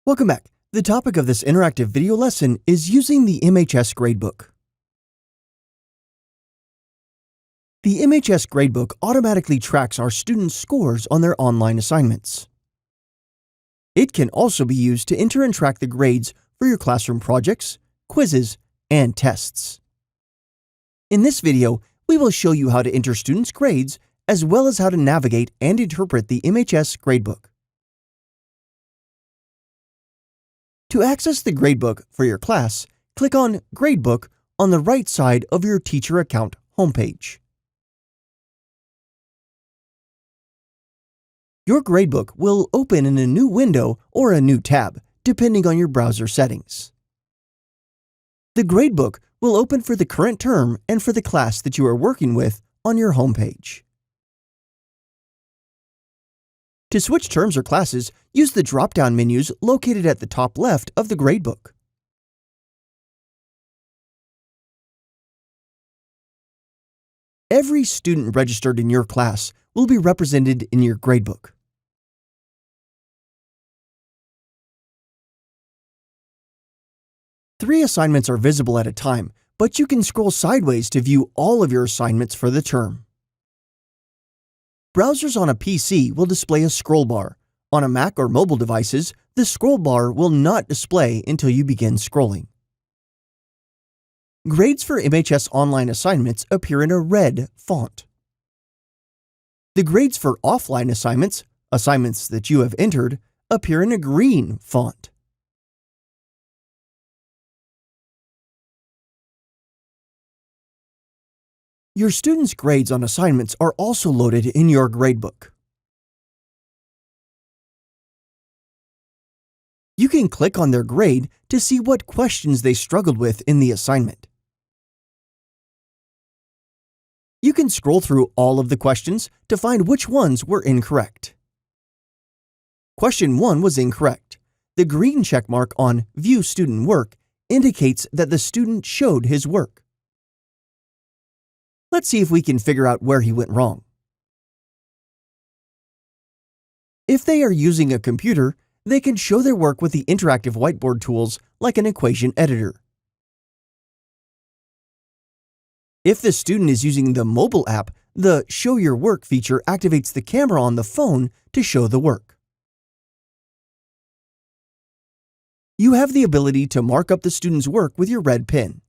Welcome back. The topic of this interactive video lesson is using the MHS Grade Book. The MHS Grade Book automatically tracks our students' scores on their online assignments. It can also be used to enter and track the grades for your classroom projects, quizzes, and tests. In this video, we will show you how to enter students' grades as well as how to navigate and interpret the MHS Grade Book. To access the gradebook for your class, click on Gradebook on the right side of your teacher account homepage. Your gradebook will open in a new window or a new tab, depending on your browser settings. The gradebook will open for the current term and for the class that you are working with on your homepage. To switch terms or classes, use the drop-down menus located at the top left of the gradebook. Every student registered in your class will be represented in your gradebook. Three assignments are visible at a time, but you can scroll sideways to view all of your assignments for the term. Browsers on a PC will display a scroll bar. On a Mac or mobile devices, the scroll bar will not display until you begin scrolling. Grades for MHS online assignments appear in a red font. The grades for offline assignments, assignments that you have entered, appear in a green font. Your students' grades on assignments are also loaded in your gradebook. You can click on their grade to see what questions they struggled with in the assignment. You can scroll through all of the questions to find which ones were incorrect. Question 1 was incorrect. The green checkmark on View Student Work indicates that the student showed his work. Let's see if we can figure out where he went wrong. If they are using a computer, they can show their work with the interactive whiteboard tools like an equation editor. If the student is using the mobile app, the Show Your Work feature activates the camera on the phone to show the work. You have the ability to mark up the student's work with your red pen.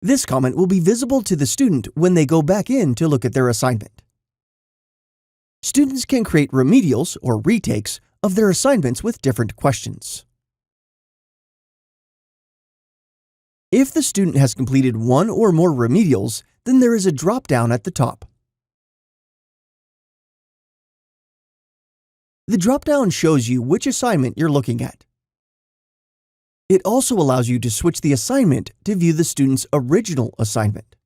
This comment will be visible to the student when they go back in to look at their assignment. Students can create remedials or retakes of their assignments with different questions. If the student has completed one or more remedials, then there is a drop-down at the top. The drop-down shows you which assignment you're looking at. It also allows you to switch the assignment to view the student's original assignment.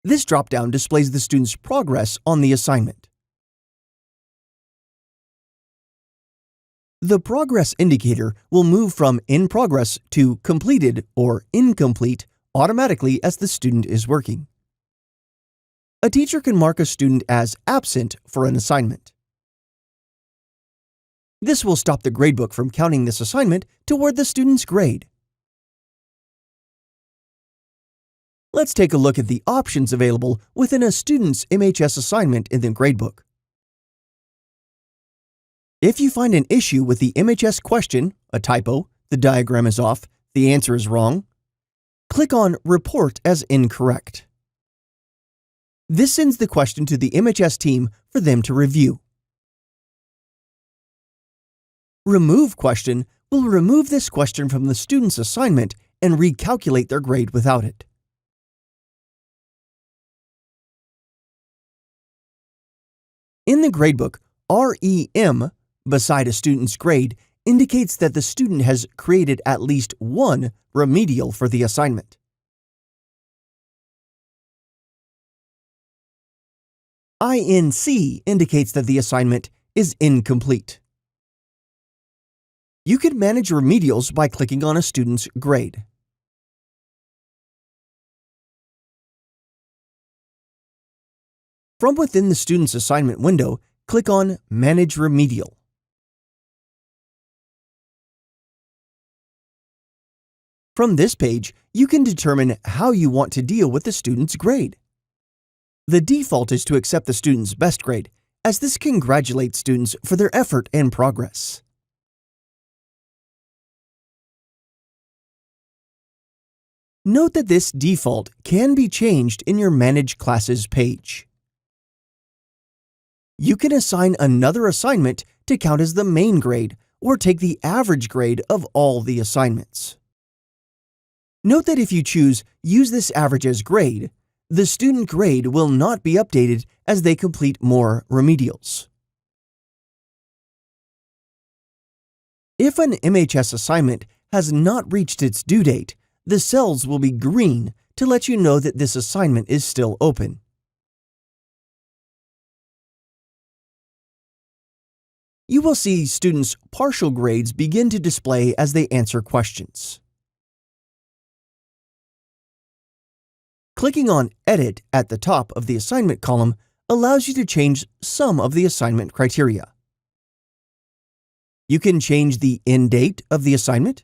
This drop-down displays the student's progress on the assignment. The progress indicator will move from in progress to completed or incomplete automatically as the student is working. A teacher can mark a student as absent for an assignment. This will stop the gradebook from counting this assignment toward the student's grade. Let's take a look at the options available within a student's MHS assignment in the gradebook. If you find an issue with the MHS question, a typo, the diagram is off, the answer is wrong, click on Report as Incorrect. This sends the question to the MHS team for them to review. Remove Question will remove this question from the student's assignment and recalculate their grade without it. In the gradebook, REM beside a student's grade indicates that the student has created at least one remedial for the assignment. INC indicates that the assignment is incomplete. You can manage remedials by clicking on a student's grade. From within the student's assignment window, click on Manage Remedial. From this page, you can determine how you want to deal with the student's grade. The default is to accept the student's best grade, as this congratulates students for their effort and progress. Note that this default can be changed in your Manage Classes page. You can assign another assignment to count as the main grade or take the average grade of all the assignments. Note that if you choose Use this average as grade, the student grade will not be updated as they complete more remedials. If an MHS assignment has not reached its due date, the cells will be green to let you know that this assignment is still open. You will see students' partial grades begin to display as they answer questions. Clicking on Edit at the top of the assignment column allows you to change some of the assignment criteria. You can change the end date of the assignment.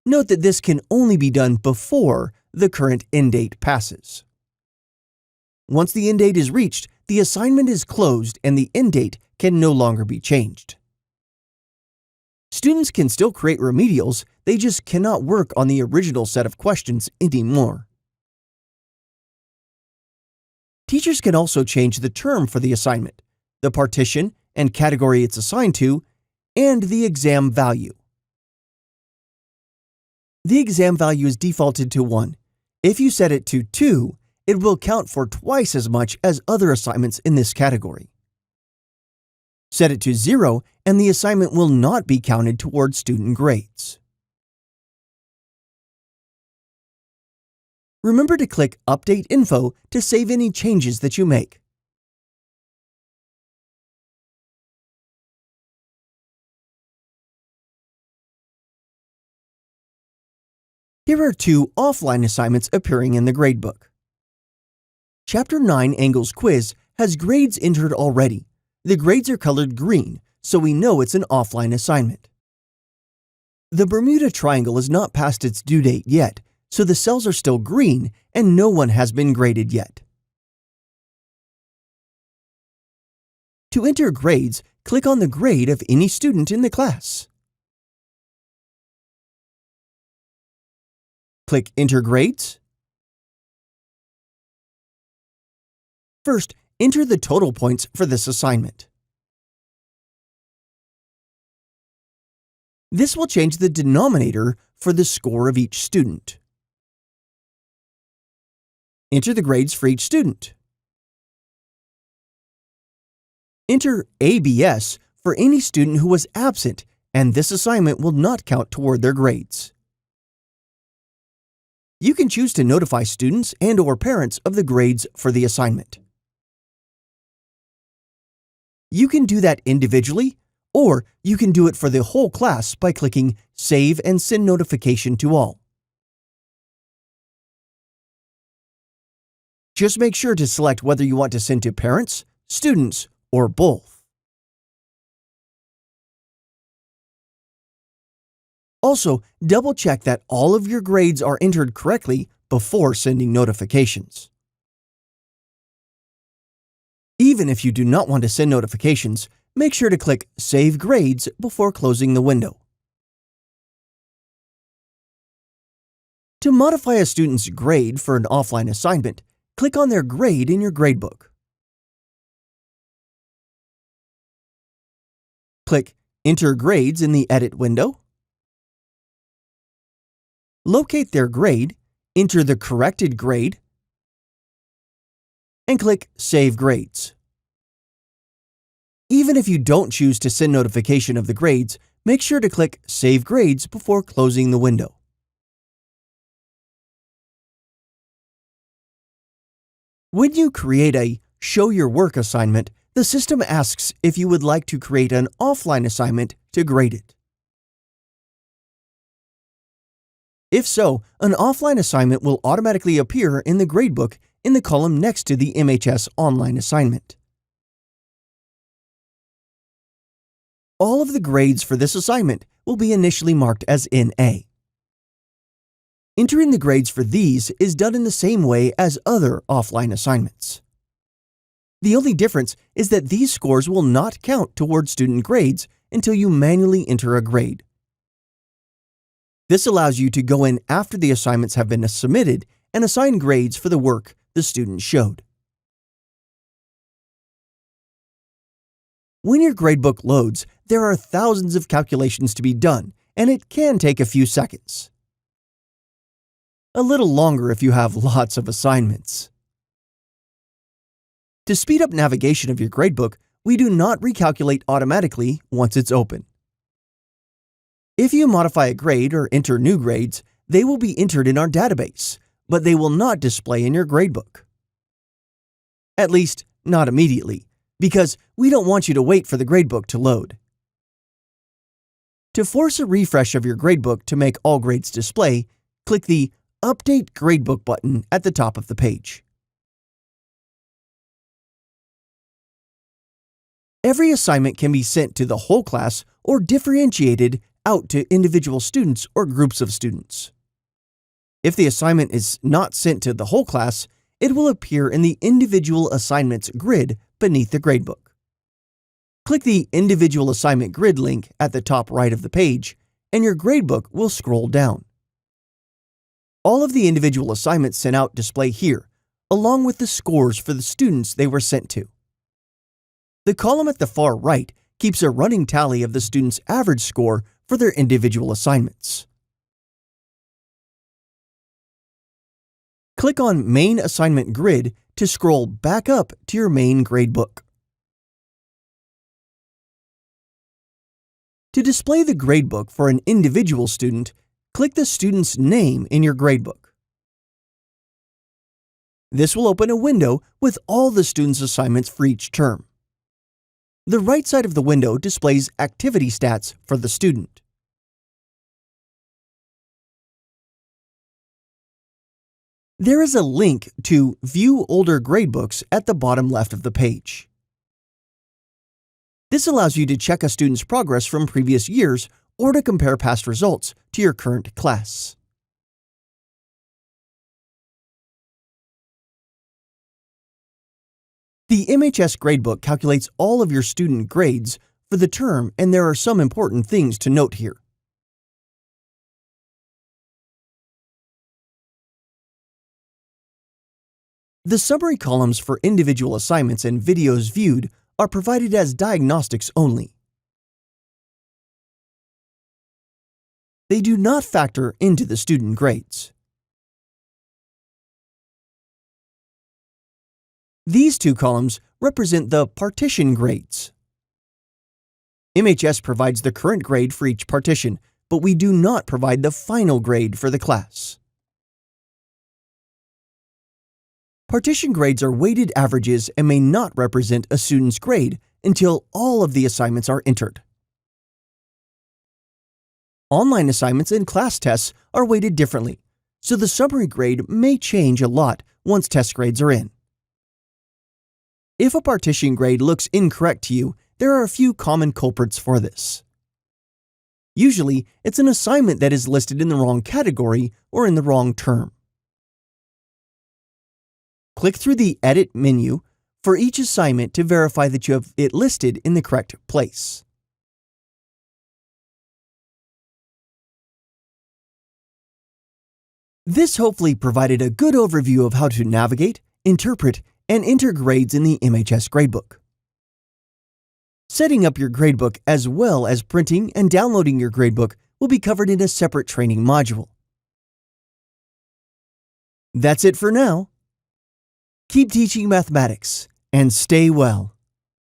Note that this can only be done before the current end date passes. Once the end date is reached, the assignment is closed and the end date can no longer be changed. Students can still create remedials, they just cannot work on the original set of questions anymore. Teachers can also change the term for the assignment, the partition and category it's assigned to, and the exam value. The exam value is defaulted to 1. If you set it to 2, it will count for twice as much as other assignments in this category. Set it to 0, and the assignment will not be counted towards student grades. Remember to click Update Info to save any changes that you make. Here are 2 offline assignments appearing in the gradebook. Chapter 9 Angles Quiz has grades entered already. The grades are colored green, so we know it's an offline assignment. The Bermuda Triangle is not past its due date yet, so the cells are still green and no one has been graded yet. To enter grades, click on the grade of any student in the class. Click Enter Grades. First, enter the total points for this assignment. This will change the denominator for the score of each student. Enter the grades for each student. Enter ABS for any student who was absent, and this assignment will not count toward their grades. You can choose to notify students and/or parents of the grades for the assignment. You can do that individually, or you can do it for the whole class by clicking Save and Send Notification to All. Just make sure to select whether you want to send to parents, students, or both. Also, double-check that all of your grades are entered correctly before sending notifications. Even if you do not want to send notifications, make sure to click Save Grades before closing the window. To modify a student's grade for an offline assignment, click on their grade in your gradebook. Click Enter Grades in the Edit window. Locate their grade, enter the corrected grade, and click Save Grades. Even if you don't choose to send notification of the grades, make sure to click Save Grades before closing the window. When you create a Show Your Work assignment, the system asks if you would like to create an offline assignment to grade it. If so, an offline assignment will automatically appear in the gradebook in the column next to the MHS online assignment. All of the grades for this assignment will be initially marked as NA. Entering the grades for these is done in the same way as other offline assignments. The only difference is that these scores will not count towards student grades until you manually enter a grade. This allows you to go in after the assignments have been submitted and assign grades for the work the student showed. When your gradebook loads, there are thousands of calculations to be done, and it can take a few seconds. A little longer if you have lots of assignments. To speed up navigation of your gradebook, we do not recalculate automatically once it's open. If you modify a grade or enter new grades, they will be entered in our database, but they will not display in your gradebook. At least, not immediately, because we don't want you to wait for the gradebook to load. To force a refresh of your gradebook to make all grades display, click the Update Gradebook button at the top of the page. Every assignment can be sent to the whole class or differentiated out to individual students or groups of students. If the assignment is not sent to the whole class, it will appear in the Individual Assignments grid beneath the gradebook. Click the Individual Assignment grid link at the top right of the page, and your gradebook will scroll down. All of the individual assignments sent out display here, along with the scores for the students they were sent to. The column at the far right keeps a running tally of the students' average score for their individual assignments. Click on Main Assignment Grid to scroll back up to your main gradebook. To display the gradebook for an individual student, click the student's name in your gradebook. This will open a window with all the student's assignments for each term. The right side of the window displays activity stats for the student. There is a link to View Older Gradebooks at the bottom left of the page. This allows you to check a student's progress from previous years or to compare past results to your current class. The MHS Grade Book calculates all of your student grades for the term, and there are some important things to note here. The summary columns for individual assignments and videos viewed are provided as diagnostics only. They do not factor into the student grades. These two columns represent the partition grades. MHS provides the current grade for each partition, but we do not provide the final grade for the class. Partition grades are weighted averages and may not represent a student's grade until all of the assignments are entered. Online assignments and class tests are weighted differently, so the summary grade may change a lot once test grades are in. If a partition grade looks incorrect to you, there are a few common culprits for this. Usually, it's an assignment that is listed in the wrong category or in the wrong term. Click through the Edit menu for each assignment to verify that you have it listed in the correct place. This hopefully provided a good overview of how to navigate, interpret, and enter grades in the MHS Gradebook. Setting up your gradebook as well as printing and downloading your gradebook will be covered in a separate training module. That's it for now. Keep teaching mathematics and stay well.